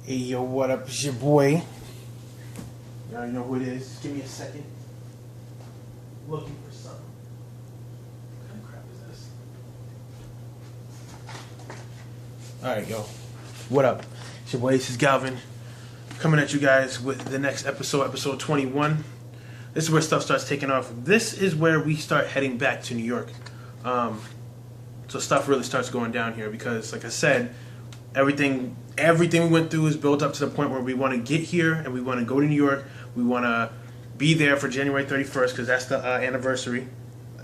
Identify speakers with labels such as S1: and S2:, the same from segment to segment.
S1: Hey, yo, what up? It's your boy. You already know who it is. Just give me a second. Looking for something. What kind of crap is this? Alright, yo. What up? It's your boy, this is Galvin. Coming at you guys with the next episode, episode 21. This is where stuff starts taking off. This is where we start heading back to New York. So stuff really starts going down here because, like I said, everything we went through is built up to the point where we want to get here and we want to go to New York. We want to be there for January 31st because that's the anniversary,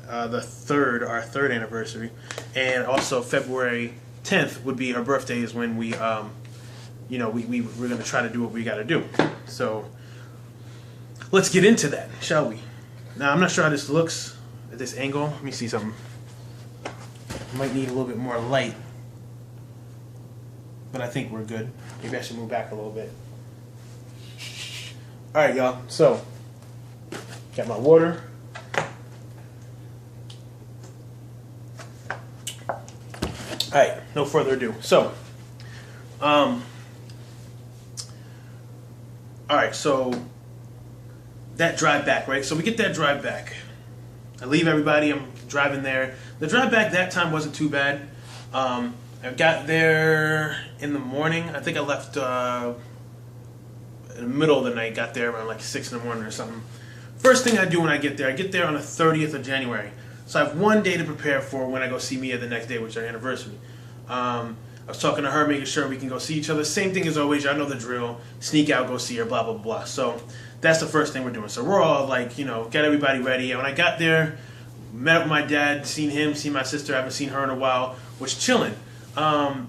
S1: our third anniversary, and also February 10th would be our birthday. Is when we're going to try to do what we got to do. So let's get into that, shall we? Now I'm not sure how this looks at this angle. Let me see something. I might need a little bit more light. But I think we're good. Maybe I should move back a little bit. Alright, y'all. So, got my water. Alright, no further ado. So, alright, so that drive back, right? So we get that drive back. I leave everybody. I'm driving there. The drive back that time wasn't too bad. I got there in the morning. I think I left in the middle of the night. Got there around like 6 in the morning or something. First thing I do when I get there on the 30th of January. So I have one day to prepare for when I go see Mia the next day, which is our anniversary. I was talking to her, making sure we can go see each other. Same thing as always. Y'all know the drill. Sneak out, go see her, blah, blah, blah. So that's the first thing we're doing. So we're all like, get everybody ready. And when I got there, met up with my dad, seen him, seen my sister. I haven't seen her in a while. Was chilling.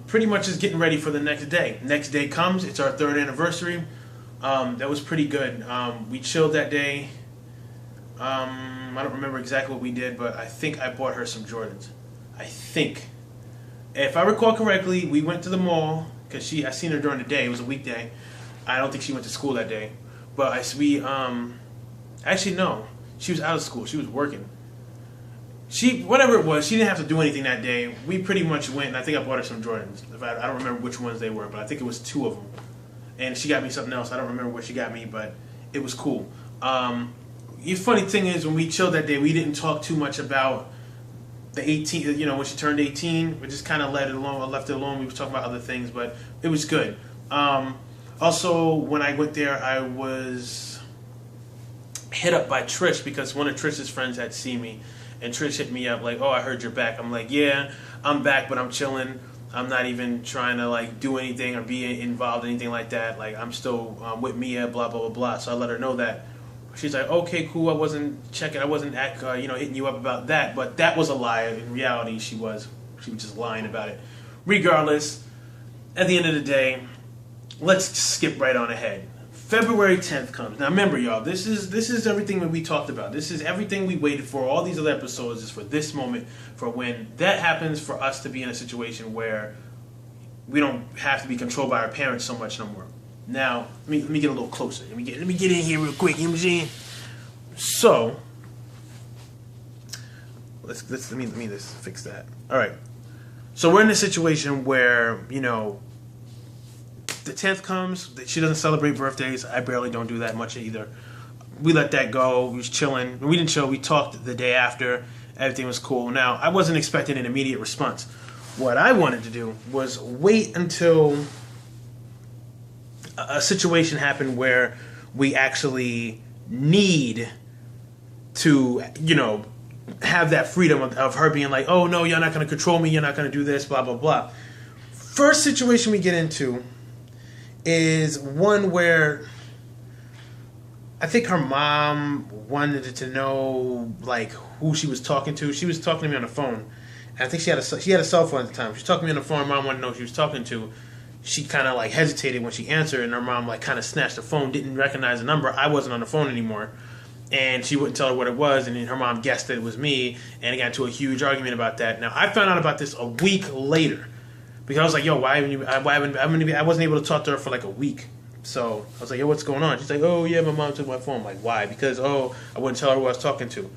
S1: Pretty much just getting ready for the next day. Next day comes, it's our third anniversary. That was pretty good. We chilled that day. I don't remember exactly what we did, but I think I bought her some Jordans. I think. If I recall correctly, we went to the mall, because I seen her during the day. It was a weekday. I don't think she went to school that day. But actually no. She was out of school. She was working. Whatever it was, she didn't have to do anything that day. We pretty much went, and I think I bought her some Jordans. I don't remember which ones they were, but I think it was 2 of them. And she got me something else. I don't remember what she got me, but it was cool. The funny thing is, when we chilled that day, we didn't talk too much about the 18, when she turned 18. We just kind of left it alone. We were talking about other things, but it was good. Also, when I went there, I was hit up by Trish because one of Trish's friends had seen me. And Trish hit me up like, oh, I heard you're back. I'm like, yeah, I'm back, but I'm chilling. I'm not even trying to like do anything or be involved in anything like that. Like, I'm still with Mia, blah, blah, blah, blah. So I let her know that. She's like, okay, cool. I wasn't checking. I wasn't hitting you up about that. But that was a lie. In reality, she was just lying about it. Regardless, at the end of the day, let's skip right on ahead. February 10th comes. Now remember, y'all, this is everything that we talked about. This is everything we waited for. All these other episodes is for this moment, for when that happens, for us to be in a situation where we don't have to be controlled by our parents so much no more. Now, let me get a little closer. Let me get in here real quick. You know what I'm saying? So, let me just fix that. All right. So we're in a situation where the 10th comes. She doesn't celebrate birthdays. I barely don't do that much either. We let that go. We was chilling. We didn't chill. We talked the day after. Everything was cool. Now, I wasn't expecting an immediate response. What I wanted to do was wait until a situation happened where we actually need to, have that freedom of her being like, oh, no, you're not going to control me. You're not going to do this, blah, blah, blah. First situation we get into is one where I think her mom wanted to know like who she was talking to. She was talking to me on the phone. And I think she had a cell phone at the time. She was talking to me on the phone. Her mom wanted to know who she was talking to. She kind of like hesitated when she answered, and her mom like kind of snatched the phone, didn't recognize the number. I wasn't on the phone anymore, and she wouldn't tell her what it was. And then her mom guessed that it was me, and it got into a huge argument about that. Now I found out about this a week later. Because I was like, yo, I wasn't able to talk to her for like a week. So I was like, yo, what's going on? She's like, oh, yeah, my mom took my phone. I'm like, why? Because, I wouldn't tell her who I was talking to.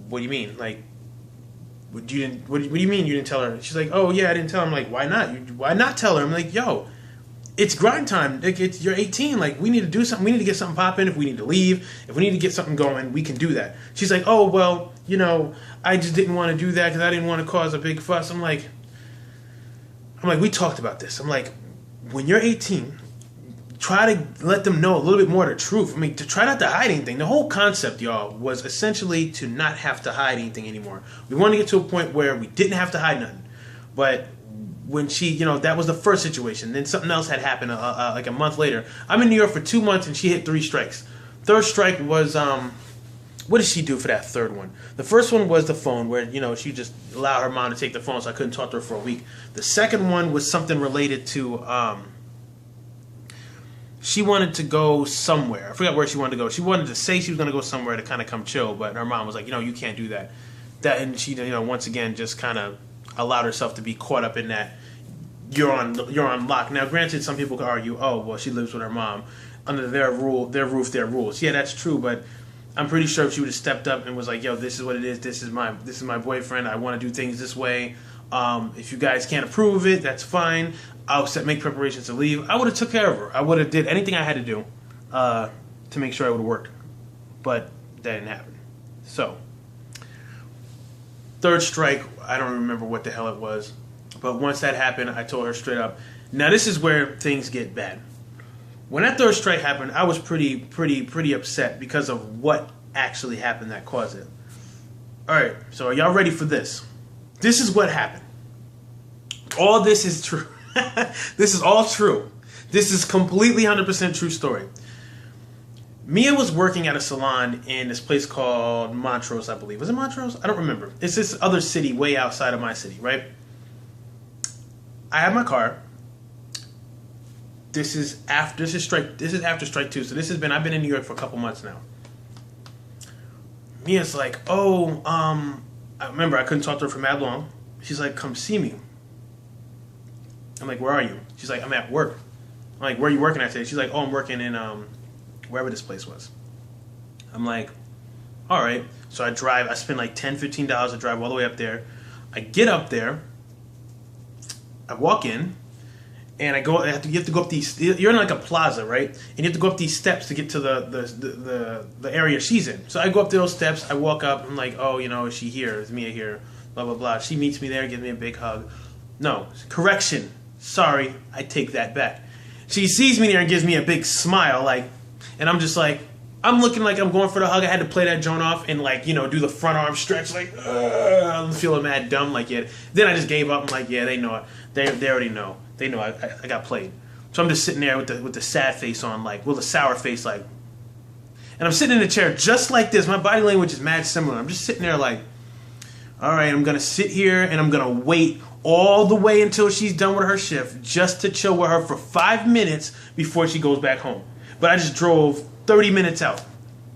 S1: What do you mean? Like, What do you mean you didn't tell her? She's like, oh yeah, I didn't tell her. I'm like, why not? Why not tell her? I'm like, yo, it's grind time. Like, you're 18. Like, we need to do something. We need to get something popping. If we need to leave, if we need to get something going, we can do that. She's like, oh well, I just didn't want to do that because I didn't want to cause a big fuss. I'm like, we talked about this. I'm like, when you're 18, try to let them know a little bit more of the truth. I mean, to try not to hide anything. The whole concept, y'all, was essentially to not have to hide anything anymore. We wanted to get to a point where we didn't have to hide nothing. But when she, that was the first situation. Then something else had happened like a month later. I'm in New York for 2 months and she hit 3 strikes. Third strike was, what did she do for that third one? The first one was the phone where, she just allowed her mom to take the phone so I couldn't talk to her for a week. The second one was something related to, she wanted to go somewhere. I forgot where she wanted to go. She wanted to say she was going to go somewhere to kind of come chill, but her mom was like, you can't do that. And she, once again, just kind of allowed herself to be caught up in that. You're on lock. Now, granted, some people could argue, oh, well, she lives with her mom. Under their roof, their rules. Yeah, that's true, but I'm pretty sure if she would have stepped up and was like, yo, this is what it is. This is my boyfriend. I want to do things this way. If you guys can't approve of it, that's fine. I'll make preparations to leave. I would have took care of her. I would have did anything I had to do to make sure it would have worked. But that didn't happen. So, third strike, I don't remember what the hell it was. But once that happened, I told her straight up. Now, this is where things get bad. When that third strike happened, I was pretty upset because of what actually happened that caused it. All right, so are y'all ready for this? This is what happened. All this is true. This is all true. This is completely 100% true story. Mia was working at a salon in this place called Montrose, I believe. Was it Montrose? I don't remember. It's this other city way outside of my city, right? I have my car. This is after strike 2. So I've been in New York for a couple months now. Mia's like, I remember I couldn't talk to her for mad long. She's like, come see me. I'm like, where are you? She's like, I'm at work. I'm like, where are you working at today? She's like, oh, I'm working in wherever this place was. I'm like, all right. So I drive. I spend like $10, $15 to drive all the way up there. I get up there. I walk in. And you have to go up these. You're in like a plaza, right? And you have to go up these steps to get to the area she's in. So I go up those steps. I walk up. I'm like, oh, is she here? Is Mia here? Blah blah blah. She meets me there, gives me a big hug. No, correction. Sorry, I take that back. She sees me there and gives me a big smile, and I'm just like, I'm looking like I'm going for the hug. I had to play that joint off and do the front arm stretch, I'm feeling mad dumb, yeah. Then I just gave up. I'm like, yeah, they know it. They already know. They know I got played. So I'm just sitting there with the sad face on, with a sour face, and I'm sitting in a chair just like this. My body language is mad similar. I'm just sitting there all right, I'm gonna sit here and I'm gonna wait all the way until she's done with her shift just to chill with her for 5 minutes before she goes back home. But I just drove 30 minutes out.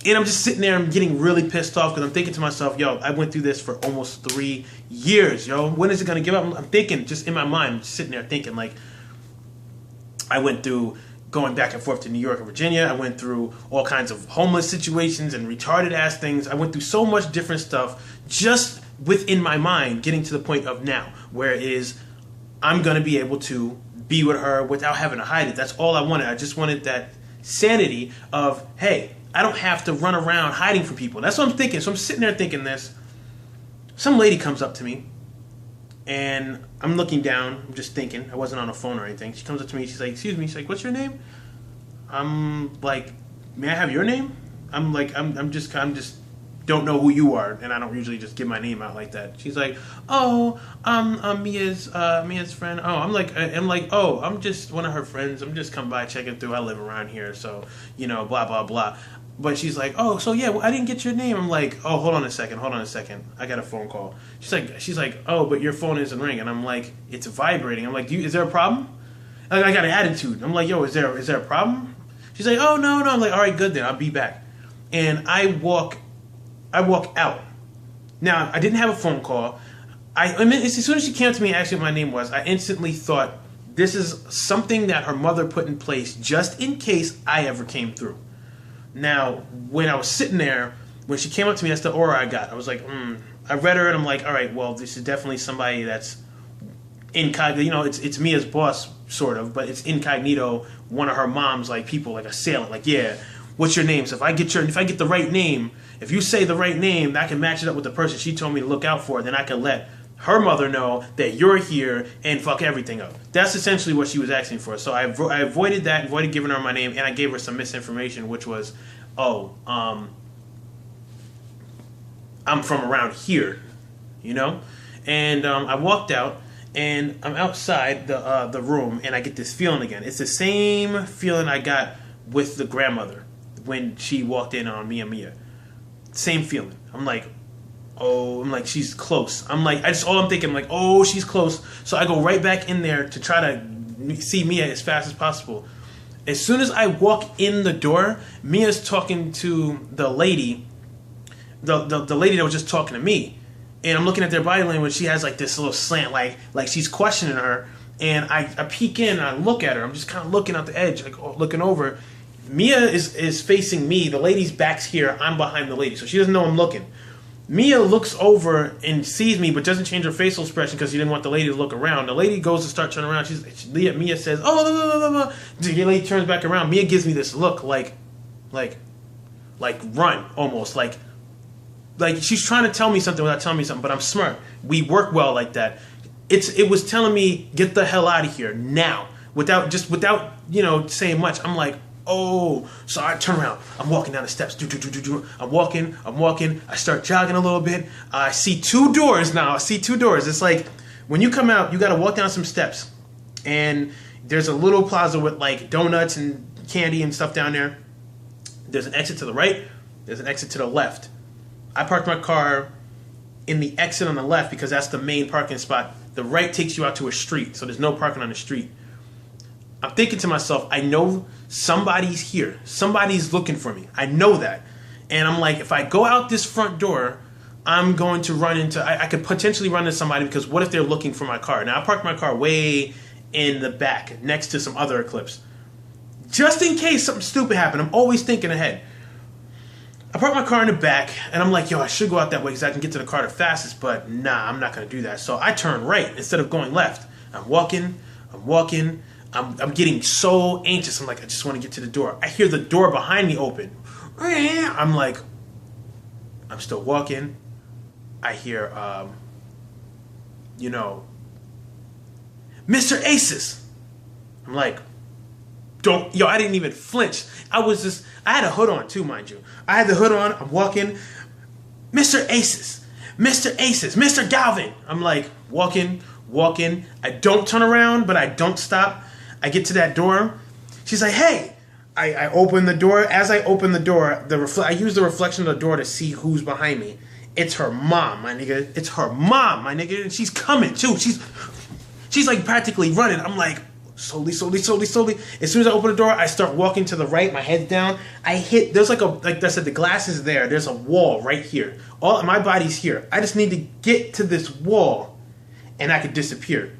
S1: And I'm just sitting there, I'm getting really pissed off because I'm thinking to myself, yo, I went through this for almost 3 years, yo. When is it going to give up? I'm thinking, just in my mind, I'm just sitting there thinking, I went through going back and forth to New York and Virginia. I went through all kinds of homeless situations and retarded-ass things. I went through so much different stuff just within my mind, getting to the point of now, where it is I'm going to be able to be with her without having to hide it. That's all I wanted. I just wanted that sanity of, hey, I don't have to run around hiding from people. That's what I'm thinking. So I'm sitting there thinking this. Some lady comes up to me, and I'm looking down. I'm just thinking. I wasn't on a phone or anything. She comes up to me. She's like, excuse me. She's like, what's your name? I'm like, may I have your name? I'm like, I'm just don't know who you are, and I don't usually just give my name out like that. She's like, oh, I'm Mia's friend. Oh, I'm like, oh, I'm just one of her friends. I'm just come by checking through. I live around here, so blah blah blah. But she's like, oh, so yeah, well, I didn't get your name. I'm like, oh, hold on a second. I got a phone call. She's like, oh, but your phone isn't ringing. And I'm like, it's vibrating. I'm like, is there a problem? I got an attitude. I'm like, yo, is there a problem? She's like, oh, no. I'm like, all right, good then. I'll be back. And I walk out. Now, I didn't have a phone call. I mean, as soon as she came to me and asked me what my name was, I instantly thought, this is something that her mother put in place just in case I ever came through. Now, when I was sitting there, when she came up to me, that's the aura I got. I was like, I read her and I'm like, all right, well, this is definitely somebody that's incognito. You know, it's Mia's boss, sort of, but it's incognito. One of her mom's like people, like assailant. Like, yeah, what's your name? So if I get the right name, if you say the right name, I can match it up with the person she told me to look out for. Then I can let her mother know that you're here and fuck everything up. That's essentially what she was asking for. So I avoided that, avoided giving her my name, and I gave her some misinformation, which was, I'm from around here, you know? And I walked out, and I'm outside the room, and I get this feeling again. It's the same feeling I got with the grandmother when she walked in on Mia. Same feeling. I'm like, she's close. I'm thinking, oh, she's close. So I go right back in there to try to see Mia as fast as possible. As soon as I walk in the door, Mia's talking to the lady, the lady that was just talking to me. And I'm looking at their body language. She has like this little slant, like she's questioning her. And I peek in and I look at her. I'm just kind of looking out the edge, like looking over. Mia is facing me. The lady's back's here. I'm behind the lady. So she doesn't know I'm looking. Mia looks over and sees me, but doesn't change her facial expression because she didn't want the lady to look around. The lady goes to start turning around. Mia says, "Oh, blah, blah, blah." The lady turns back around. Mia gives me this look like run, almost like she's trying to tell me something without telling me something. But I'm smart. We work well like that. It was telling me, get the hell out of here now, without saying much. I'm like, oh, so I turn around. I'm walking down the steps. I'm walking. I start jogging a little bit. I see two doors now. It's like when you come out, you got to walk down some steps. And there's a little plaza with like donuts and candy and stuff down there. There's an exit to the right. There's an exit to the left. I parked my car in the exit on the left because that's the main parking spot. The right takes you out to a street, so there's no parking on the street. I'm thinking to myself, I know somebody's here. Somebody's looking for me. I know that. And I'm like, if I go out this front door, I'm going to run into... I could potentially run into somebody because what if they're looking for my car? Now, I parked my car way in the back next to some other Eclipse. Just in case something stupid happened. I'm always thinking ahead. I parked my car in the back, and I'm like, yo, I should go out that way because I can get to the car the fastest, but nah, I'm not going to do that. So I turn right instead of going left. I'm walking. I'm getting so anxious. I'm like, I just want to get to the door. I hear the door behind me open. I'm like, I'm still walking. I hear, Mr. Aces. I'm like, I didn't even flinch. I had a hood on too, mind you. I had the hood on. I'm walking. Mr. Aces. Mr. Galvin. I'm like, walking. I don't turn around, but I don't stop. I get to that door. She's like, hey. I open the door. As I open the door, I use the reflection of the door to see who's behind me. It's her mom, my nigga. And she's coming, too. She's like practically running. I'm like, slowly. As soon as I open the door, I start walking to the right. My head's down. There's like I said, the glass is there. There's a wall right here. All my body's here. I just need to get to this wall, and I could disappear.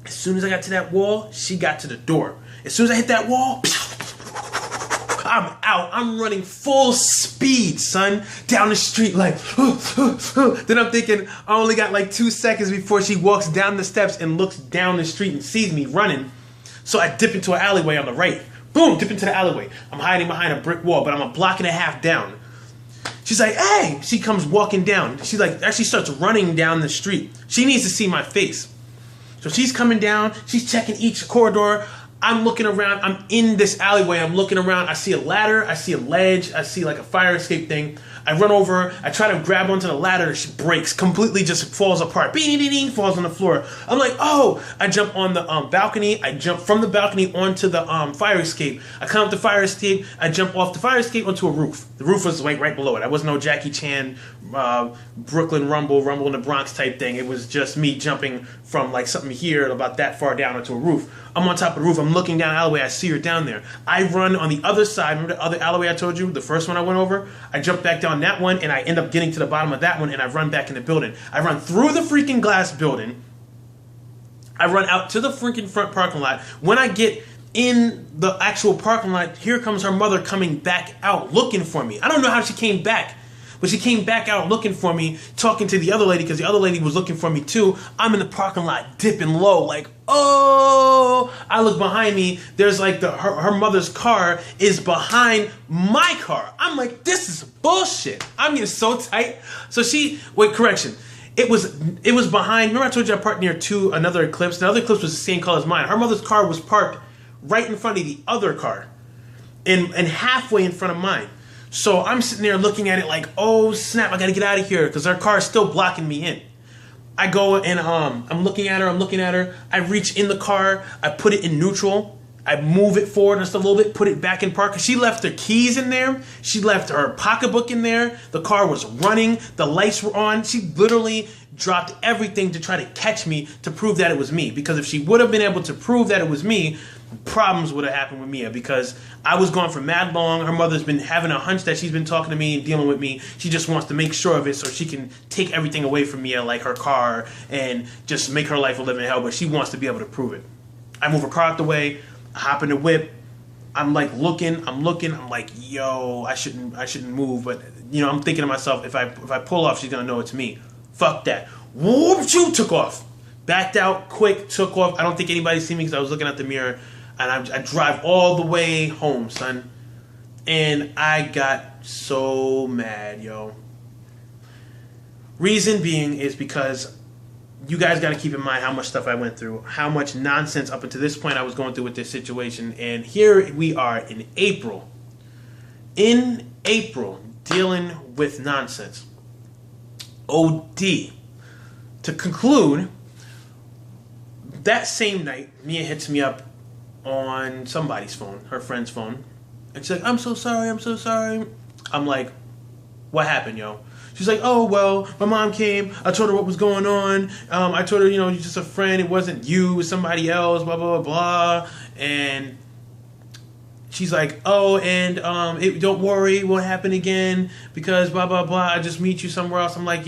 S1: As soon as I got to that wall, she got to the door. As soon as I hit that wall, I'm out. I'm running full speed, son, down the street like, Then I'm thinking, I only got like 2 seconds before she walks down the steps and looks down the street and sees me running. So I dip into an alleyway on the right. Boom, dip into the alleyway. I'm hiding behind a brick wall, but I'm a block and a half down. She's like, hey. She comes walking down. She actually starts running down the street. She needs to see my face. So she's coming down. She's checking each corridor. I'm looking around. I'm in this alleyway. I'm looking around. I see a ladder. I see a ledge. I see like a fire escape thing. I run over. I try to grab onto the ladder. She breaks. Completely just falls apart. Falls on the floor. I'm like, oh. I jump on the balcony. I jump from the balcony onto the fire escape. I climb up the fire escape. I jump off the fire escape onto a roof. The roof was like right below it. I was no Jackie Chan, Brooklyn Rumble in the Bronx type thing. It was just me jumping from like something here about that far down onto a roof. I'm on top of the roof. I'm looking down the alleyway. I see her down there. I run on the other side. Remember the other alleyway I told you? The first one I went over? I jump back down that one, and I end up getting to the bottom of that one, and I run back in the building. I run through the freaking glass building. I run out to the freaking front parking lot. When I get in the actual parking lot, here comes her mother coming back out looking for me. I don't know how she came back, But she came back out looking for me, talking to the other lady, because the other lady was looking for me too. I'm in the parking lot, dipping low, like, oh. I look behind me, there's like her mother's car is behind my car. I'm like, this is bullshit. I'm getting so tight. So correction. It was behind, remember I told you I parked near another Eclipse? The other Eclipse was the same color as mine. Her mother's car was parked right in front of the other car. And halfway in front of mine. So I'm sitting there looking at it like, oh snap, I gotta get out of here, because her car is still blocking me in. I go and I'm looking at her. I reach in the car, I put it in neutral. I move it forward just a little bit, put it back in park. She left her keys in there. She left her pocketbook in there. The car was running. The lights were on. She literally dropped everything to try to catch me, to prove that it was me. Because if she would have been able to prove that it was me, problems would have happened with Mia, because I was gone for mad long. Her mother's been having a hunch that she's been talking to me and dealing with me. She just wants to make sure of it so she can take everything away from Mia, like her car, and just make her life a living hell, but she wants to be able to prove it. I move her car out the way. I hop in the whip. I'm like looking. I'm like, yo, I shouldn't move. But I'm thinking to myself, if I pull off, she's gonna know it's me. Fuck that. Whoop! Took off. Backed out quick. Took off. I don't think anybody seen me because I was looking at the mirror. And I drive all the way home, son. And I got so mad, yo. Reason being is because you guys got to keep in mind how much stuff I went through, how much nonsense up until this point I was going through with this situation. And here we are in April. In April, dealing with nonsense. OD. To conclude, that same night, Mia hits me up on somebody's phone, her friend's phone. And she's like, I'm so sorry. I'm like, what happened, yo? She's like, oh, well, my mom came. I told her what was going on. I told her, you're just a friend. It wasn't you. It was somebody else, blah, blah, blah, blah. And she's like, oh, and don't worry, it won't happen again because blah, blah, blah. I just meet you somewhere else. I'm like,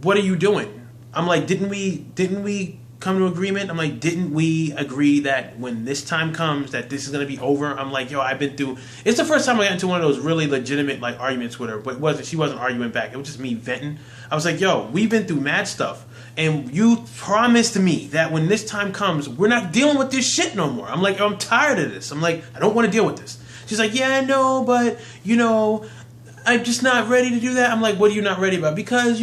S1: what are you doing? I'm like, didn't we come to agreement? I'm like, didn't we agree that when this time comes that this is going to be over? I'm like, yo, I've been through, it's the first time I got into one of those really legitimate like arguments with her, but she wasn't arguing back. It was just me venting. I was like, yo, we've been through mad stuff and you promised me that when this time comes, we're not dealing with this shit no more. I'm like, I'm tired of this. I'm like, I don't want to deal with this. She's like, yeah, I know, but I'm just not ready to do that. I'm like, what are you not ready about? Because,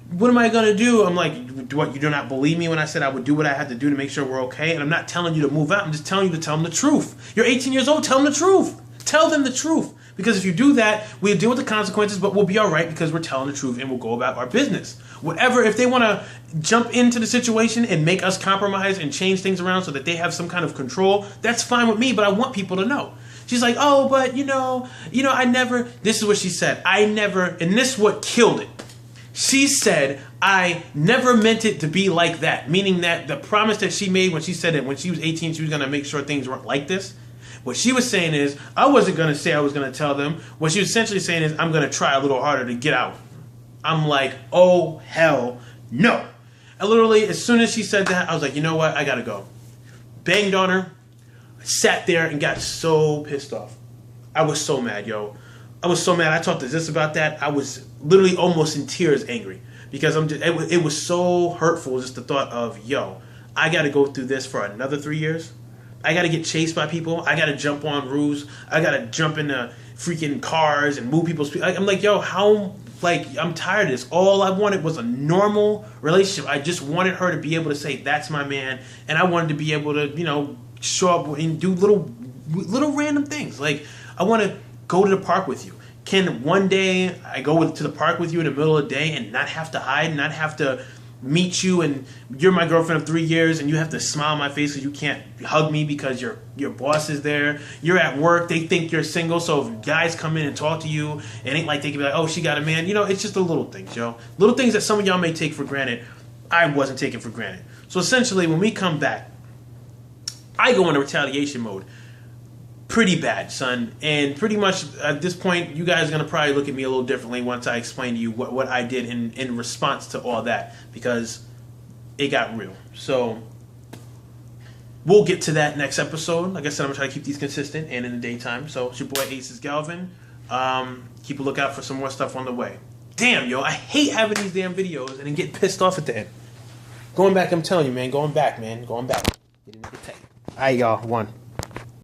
S1: what am I going to do? I'm like, what, you do not believe me when I said I would do what I had to do to make sure we're okay? And I'm not telling you to move out. I'm just telling you to tell them the truth. You're 18 years old. Tell them the truth. Tell them the truth. Because if you do that, we'll deal with the consequences, but we'll be all right because we're telling the truth and we'll go about our business. Whatever, if they want to jump into the situation and make us compromise and change things around so that they have some kind of control, that's fine with me, but I want people to know. She's like, oh, but, I never, this is what she said. And this is what killed it. She said, I never meant it to be like that. Meaning that the promise that she made when she said that when she was 18, she was going to make sure things weren't like this. What she was saying is, I wasn't going to say I was going to tell them. What she was essentially saying is, I'm going to try a little harder to get out. I'm like, oh, hell no. And literally, as soon as she said that, I was like, you know what? I got to go. Banged on her. Sat there and got so pissed off. I was so mad, yo. I was so mad. I talked to Zis about that. I was literally almost in tears angry because it was so hurtful, just the thought of, yo, I got to go through this for another 3 years. I got to get chased by people. I got to jump on roofs. I got to jump into freaking cars and move people's... I'm like, yo, I'm tired of this. All I wanted was a normal relationship. I just wanted her to be able to say, that's my man. And I wanted to be able to, show up and do little random things. Like, I want to go to the park with you. Can one day I go to the park with you in the middle of the day and not have to hide, not have to meet you, and you're my girlfriend of 3 years and you have to smile in my face because you can't hug me because your boss is there. You're at work. They think you're single, so if guys come in and talk to you, it ain't like they can be like, oh, she got a man. It's just the little things, yo. Little things that some of y'all may take for granted. I wasn't taking for granted. So essentially, when we come back, I go into retaliation mode. Pretty bad, son. And pretty much at this point, you guys are going to probably look at me a little differently once I explain to you what I did in response to all that. Because it got real. So, we'll get to that next episode. Like I said, I'm going to try to keep these consistent and in the daytime. So, it's your boy Aces Galvin. Keep a lookout for some more stuff on the way. Damn, yo, I hate having these damn videos and then getting pissed off at the end. Going back, I'm telling you, man. Going back. Getting tight. All right, y'all. 1.